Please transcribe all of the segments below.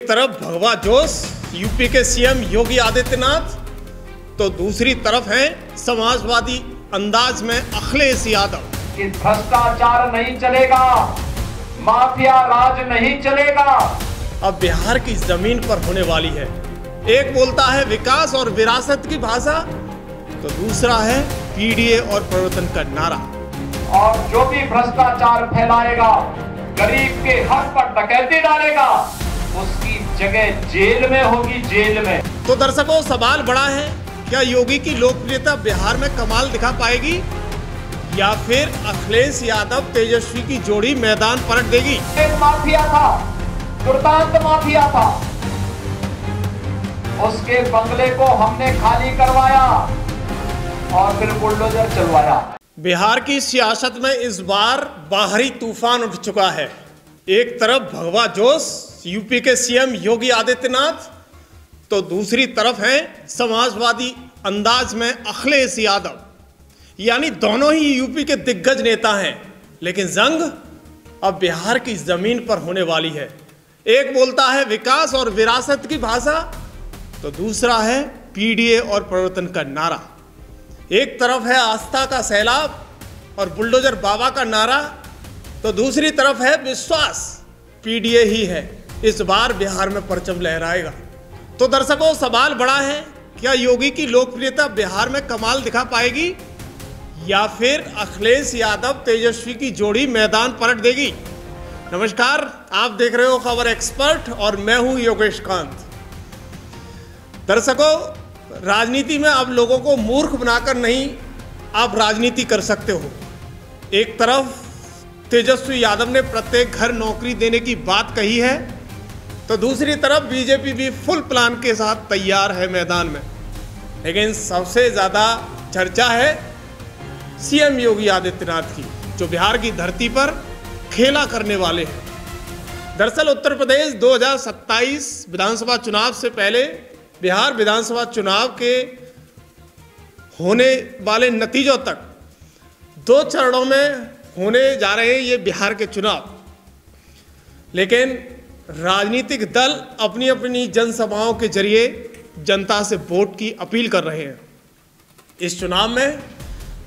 तरफ भगवा जोश यूपी के सीएम योगी आदित्यनाथ, तो दूसरी तरफ है समाजवादी अंदाज में अखिलेश यादव। कि भ्रष्टाचार नहीं चलेगा, माफिया राज नहीं चलेगा। अब बिहार की जमीन पर होने वाली है। एक बोलता है विकास और विरासत की भाषा, तो दूसरा है पीडीए और परिवर्तन का नारा। और जो भी भ्रष्टाचार फैलाएगा, गरीब के हक पर डकैती डालेगा, उसकी जगह जेल में होगी, जेल में। तो दर्शकों, सवाल बड़ा है, क्या योगी की लोकप्रियता बिहार में कमाल दिखा पाएगी या फिर अखिलेश यादव तेजस्वी की जोड़ी मैदान पलट देगी? एक माफिया था, दुर्दांत माफिया था, उसके बंगले को हमने खाली करवाया और फिर बुलडोजर चलवाया। बिहार की सियासत में इस बार बाहरी तूफान उठ चुका है। एक तरफ भगवा जोश यूपी के सीएम योगी आदित्यनाथ, तो दूसरी तरफ है समाजवादी अंदाज में अखिलेश यादव। यानी दोनों ही यूपी के दिग्गज नेता हैं, लेकिन जंग अब बिहार की जमीन पर होने वाली है। एक बोलता है विकास और विरासत की भाषा, तो दूसरा है पीडीए और परिवर्तन का नारा। एक तरफ है आस्था का सैलाब और बुलडोजर बाबा का नारा, तो दूसरी तरफ है विश्वास, पीडीए ही है इस बार बिहार में परचम लहराएगा। तो दर्शकों, सवाल बड़ा है, क्या योगी की लोकप्रियता बिहार में कमाल दिखा पाएगी या फिर अखिलेश यादव तेजस्वी की जोड़ी मैदान पलट देगी? नमस्कार, आप देख रहे हो खबर एक्सपर्ट और मैं हूं योगेश कांत। दर्शकों, राजनीति में अब लोगों को मूर्ख बनाकर नहीं, आप राजनीति कर सकते हो। एक तरफ तेजस्वी यादव ने प्रत्येक घर नौकरी देने की बात कही है, तो दूसरी तरफ बीजेपी भी फुल प्लान के साथ तैयार है मैदान में। लेकिन सबसे ज़्यादा चर्चा है सीएम योगी आदित्यनाथ की, जो बिहार की धरती पर खेला करने वाले हैं। दरअसल उत्तर प्रदेश 2027 विधानसभा चुनाव से पहले बिहार विधानसभा चुनाव के होने वाले नतीजों तक 2 चरणों में होने जा रहे हैं ये बिहार के चुनाव। लेकिन राजनीतिक दल अपनी अपनी जनसभाओं के जरिए जनता से वोट की अपील कर रहे हैं। इस चुनाव में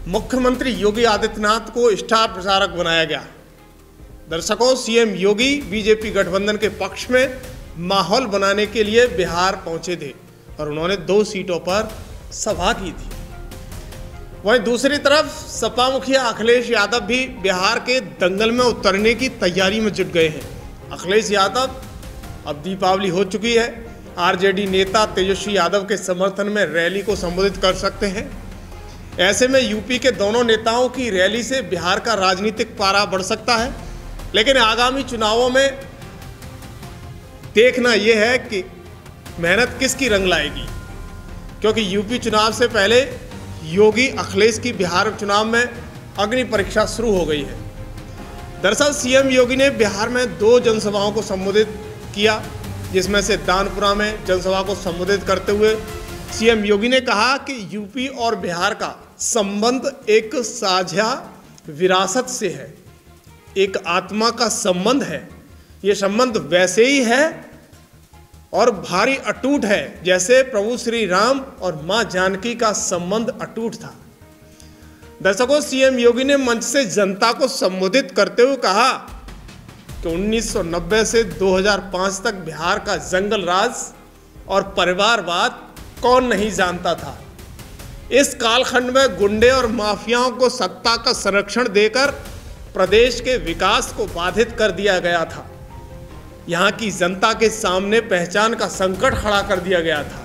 मुख्यमंत्री योगी आदित्यनाथ को स्टार प्रचारक बनाया गया। दर्शकों, सीएम योगी बीजेपी गठबंधन के पक्ष में माहौल बनाने के लिए बिहार पहुंचे थे और उन्होंने 2 सीटों पर सभा की थी। वहीं दूसरी तरफ सपा मुखिया अखिलेश यादव भी बिहार के दंगल में उतरने की तैयारी में जुट गए हैं। अखिलेश यादव, अब दीपावली हो चुकी है, आरजेडी नेता तेजस्वी यादव के समर्थन में रैली को संबोधित कर सकते हैं। ऐसे में यूपी के दोनों नेताओं की रैली से बिहार का राजनीतिक पारा बढ़ सकता है। लेकिन आगामी चुनावों में देखना यह है कि मेहनत किसकी रंग लाएगी, क्योंकि यूपी चुनाव से पहले योगी अखिलेश की बिहार चुनाव में अग्नि परीक्षा शुरू हो गई है। दरअसल सीएम योगी ने बिहार में 2 जनसभाओं को संबोधित किया, जिसमें से दानपुरा में जनसभा को संबोधित करते हुए सीएम योगी ने कहा कि यूपी और बिहार का संबंध एक साझा विरासत से है, एक आत्मा का संबंध है। ये संबंध वैसे ही है और भारी अटूट है जैसे प्रभु श्री राम और मां जानकी का संबंध अटूट था। दर्शकों, सीएम योगी ने मंच से जनता को संबोधित करते हुए कहा कि 1990 से 2005 तक बिहार का जंगल राज और परिवारवाद कौन नहीं जानता था। इस कालखंड में गुंडे और माफियाओं को सत्ता का संरक्षण देकर प्रदेश के विकास को बाधित कर दिया गया था। यहाँ की जनता के सामने पहचान का संकट खड़ा कर दिया गया था।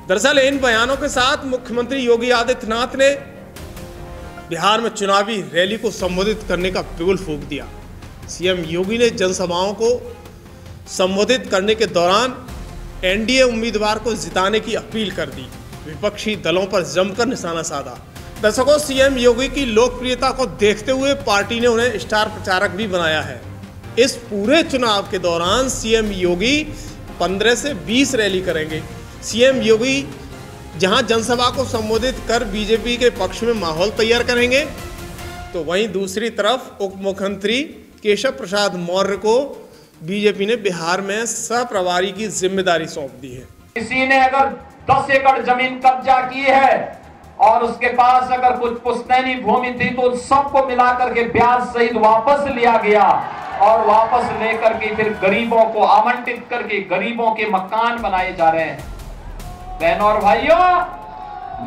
दरअसल इन बयानों के साथ मुख्यमंत्री योगी आदित्यनाथ ने बिहार में चुनावी रैली को संबोधित करने का बिगुल फूंक दिया। सीएम योगी ने जनसभाओं को संबोधित करने के दौरान एनडीए उम्मीदवार को जिताने की अपील कर दी, विपक्षी दलों पर जमकर निशाना साधा। दर्शकों, सीएम योगी की लोकप्रियता को देखते हुए पार्टी ने उन्हें स्टार प्रचारक भी बनाया है। इस पूरे चुनाव के दौरान सीएम योगी 15 से 20 रैली करेंगे। सीएम योगी जहां जनसभा को संबोधित कर बीजेपी के पक्ष में माहौल तैयार करेंगे, तो वहीं दूसरी तरफ उप मुख्यमंत्री केशव प्रसाद मौर्य को बीजेपी ने बिहार में सहप्रभारी की जिम्मेदारी सौंप दी है। किसी ने अगर 10 एकड़ जमीन कब्जा की है और उसके पास अगर कुछ पुश्तैनी भूमि थी तो सबको मिलाकर के ब्याज सहित वापस लिया गया और वापस लेकर के फिर गरीबों को आवंटित करके गरीबों के मकान बनाए जा रहे हैं। बहनों और भाइयों,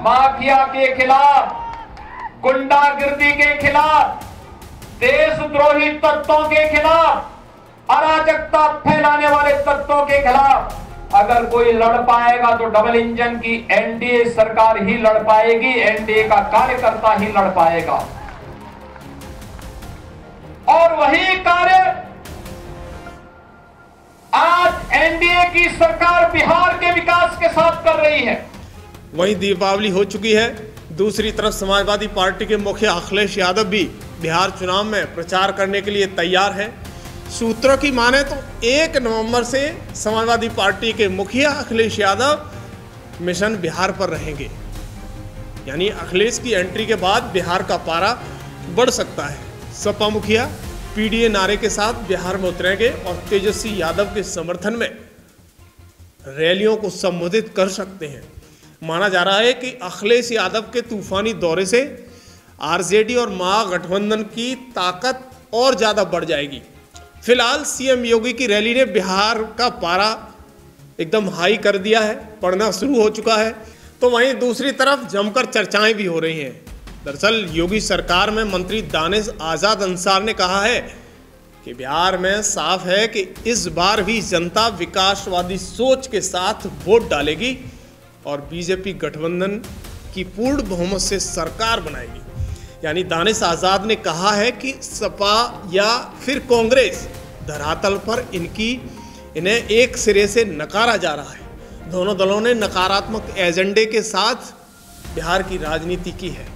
माफिया के खिलाफ, गुंडागिर्दी के खिलाफ, देशद्रोही तत्वों के खिलाफ, अराजकता फैलाने वाले तत्वों के खिलाफ अगर कोई लड़ पाएगा तो डबल इंजन की एनडीए सरकार ही लड़ पाएगी, एनडीए का कार्यकर्ता ही लड़ पाएगा। और वही कार्य आज एनडीए की सरकार बिहार के विकास के साथ कर रही है। वहीं दीपावली हो चुकी है, दूसरी तरफ समाजवादी पार्टी के मुखिया अखिलेश यादव भी बिहार चुनाव में प्रचार करने के लिए तैयार है। सूत्रों की माने तो 1 नवंबर से समाजवादी पार्टी के मुखिया अखिलेश यादव मिशन बिहार पर रहेंगे। यानी अखिलेश की एंट्री के बाद बिहार का पारा बढ़ सकता है। सपा मुखिया पीडीए नारे के साथ बिहार में उतरेंगे और तेजस्वी यादव के समर्थन में रैलियों को संबोधित कर सकते हैं। माना जा रहा है कि अखिलेश यादव के तूफानी दौरे से आरजेडी और महागठबंधन की ताकत और ज़्यादा बढ़ जाएगी। फिलहाल सीएम योगी की रैली ने बिहार का पारा एकदम हाई कर दिया है, पड़ना शुरू हो चुका है। तो वहीं दूसरी तरफ जमकर चर्चाएं भी हो रही हैं। दरअसल योगी सरकार में मंत्री दानिश आज़ाद अंसार ने कहा है कि बिहार में साफ है कि इस बार भी जनता विकासवादी सोच के साथ वोट डालेगी और बीजेपी गठबंधन की पूर्ण बहुमत से सरकार बनाएगी। यानी दानिश आज़ाद ने कहा है कि सपा या फिर कांग्रेस धरातल पर इन्हें एक सिरे से नकारा जा रहा है। दोनों दलों ने नकारात्मक एजेंडे के साथ बिहार की राजनीति की है।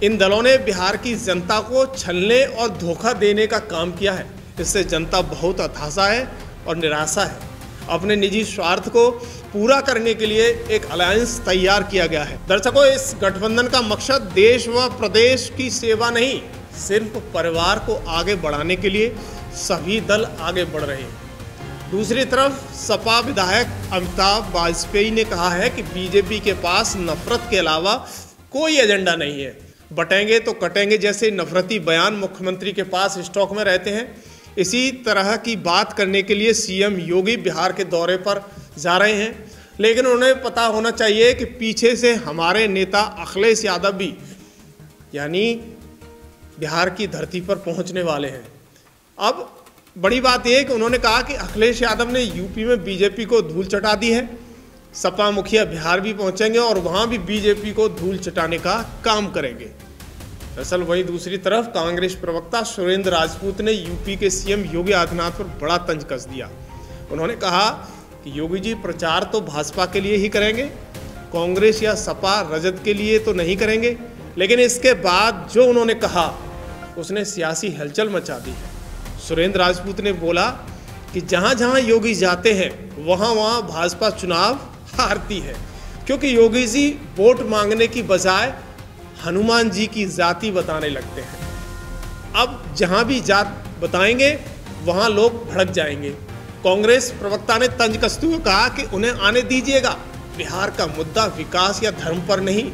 इन दलों ने बिहार की जनता को छलने और धोखा देने का काम किया है। इससे जनता बहुत हताशा है और निराशा है। अपने निजी स्वार्थ को पूरा करने के लिए एक अलायंस तैयार किया गया है। दर्शकों, इस गठबंधन का मकसद देश व प्रदेश की सेवा नहीं, सिर्फ परिवार को आगे बढ़ाने के लिए सभी दल आगे बढ़ रहे हैं। दूसरी तरफ सपा विधायक अमिताभ वाजपेयी ने कहा है कि बीजेपी के पास नफरत के अलावा कोई एजेंडा नहीं है। बटेंगे तो कटेंगे जैसे नफरती बयान मुख्यमंत्री के पास स्टॉक में रहते हैं। इसी तरह की बात करने के लिए सीएम योगी बिहार के दौरे पर जा रहे हैं, लेकिन उन्हें पता होना चाहिए कि पीछे से हमारे नेता अखिलेश यादव भी यानी बिहार की धरती पर पहुंचने वाले हैं। अब बड़ी बात यह है कि उन्होंने कहा कि अखिलेश यादव ने यूपी में बीजेपी को धूल चटा दी है। सपा मुखिया बिहार भी पहुंचेंगे और वहां भी बीजेपी को धूल चटाने का काम करेंगे। दरअसल वहीं दूसरी तरफ कांग्रेस प्रवक्ता सुरेंद्र राजपूत ने यूपी के सीएम योगी आदित्यनाथ पर बड़ा तंज कस दिया। उन्होंने कहा कि योगी जी प्रचार तो भाजपा के लिए ही करेंगे, कांग्रेस या सपा रजत के लिए तो नहीं करेंगे। लेकिन इसके बाद जो उन्होंने कहा उसने सियासी हलचल मचा दी है। सुरेंद्र राजपूत ने बोला कि जहां जहां योगी जाते हैं वहां वहां भाजपा चुनाव हारती है, क्योंकि योगी जी वोट मांगने की बजाय हनुमान जी की जाति बताने लगते हैं। अब जहां भी जात बताएंगे वहां लोग भड़क जाएंगे। कांग्रेस प्रवक्ता ने तंज कसते हुए कहा कि उन्हें आने दीजिएगा, बिहार का मुद्दा विकास या धर्म पर नहीं,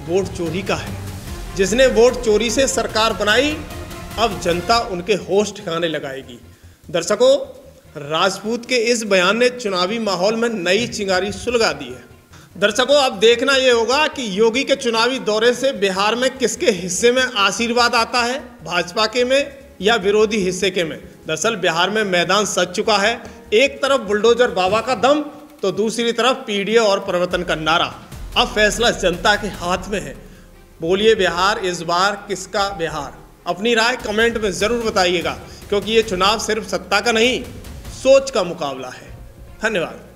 वोट चोरी का है। जिसने वोट चोरी से सरकार बनाई, अब जनता उनके होश ठिकाने लगाएगी। दर्शकों, राजपूत के इस बयान ने चुनावी माहौल में नई चिंगारी सुलगा दी है। दर्शकों, अब देखना यह होगा कि योगी के चुनावी दौरे से बिहार में किसके हिस्से में आशीर्वाद आता है, भाजपा के में या विरोधी हिस्से के में। दरअसल बिहार में मैदान सज चुका है। एक तरफ बुलडोजर बाबा का दम तो दूसरी तरफ पीडीए और परिवर्तन का नारा। अब फैसला जनता के हाथ में है। बोलिए बिहार, इस बार किसका बिहार? अपनी राय कमेंट में जरूर बताइएगा, क्योंकि ये चुनाव सिर्फ सत्ता का नहीं, सोच का मुकाबला है। धन्यवाद।